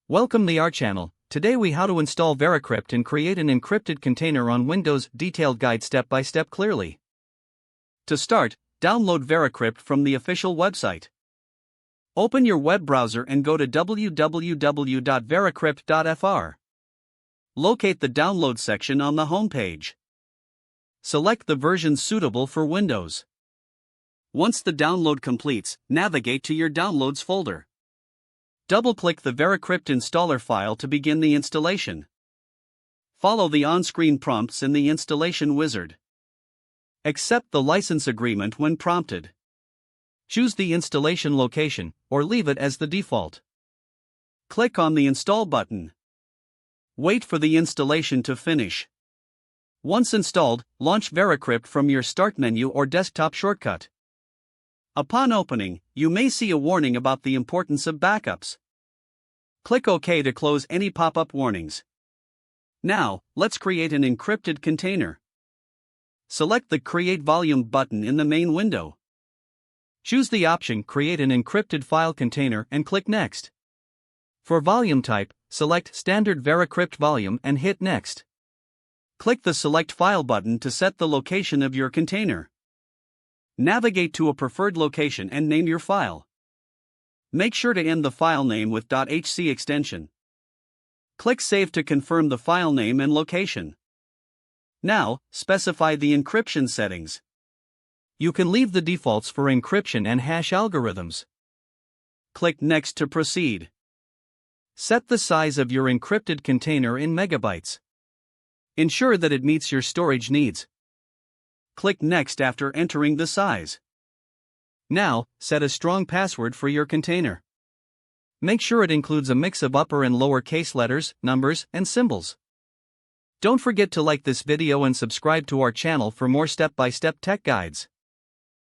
Welcome to our channel. Today we how to install VeraCrypt and create an encrypted container on Windows. Detailed guide step by step clearly. To start, download VeraCrypt from the official website. Open your web browser and go to www.veracrypt.fr. Locate the download section on the home page. Select the version suitable for Windows. Once the download completes, navigate to your Downloads folder. Double-click the VeraCrypt installer file to begin the installation. Follow the on-screen prompts in the installation wizard. Accept the license agreement when prompted. Choose the installation location, or leave it as the default. Click on the Install button. Wait for the installation to finish. Once installed, launch VeraCrypt from your Start menu or desktop shortcut. Upon opening, you may see a warning about the importance of backups. Click OK to close any pop-up warnings. Now, let's create an encrypted container. Select the Create Volume button in the main window. Choose the option Create an encrypted file container and click Next. For volume type, select Standard VeraCrypt volume and hit Next. Click the Select File button to set the location of your container. Navigate to a preferred location and name your file. Make sure to end the file name with .hc extension. Click Save to confirm the file name and location. Now, specify the encryption settings. You can leave the defaults for encryption and hash algorithms. Click Next to proceed. Set the size of your encrypted container in megabytes. Ensure that it meets your storage needs. Click Next after entering the size. Now, set a strong password for your container. Make sure it includes a mix of upper and lower case letters, numbers, and symbols. Don't forget to like this video and subscribe to our channel for more step-by-step tech guides.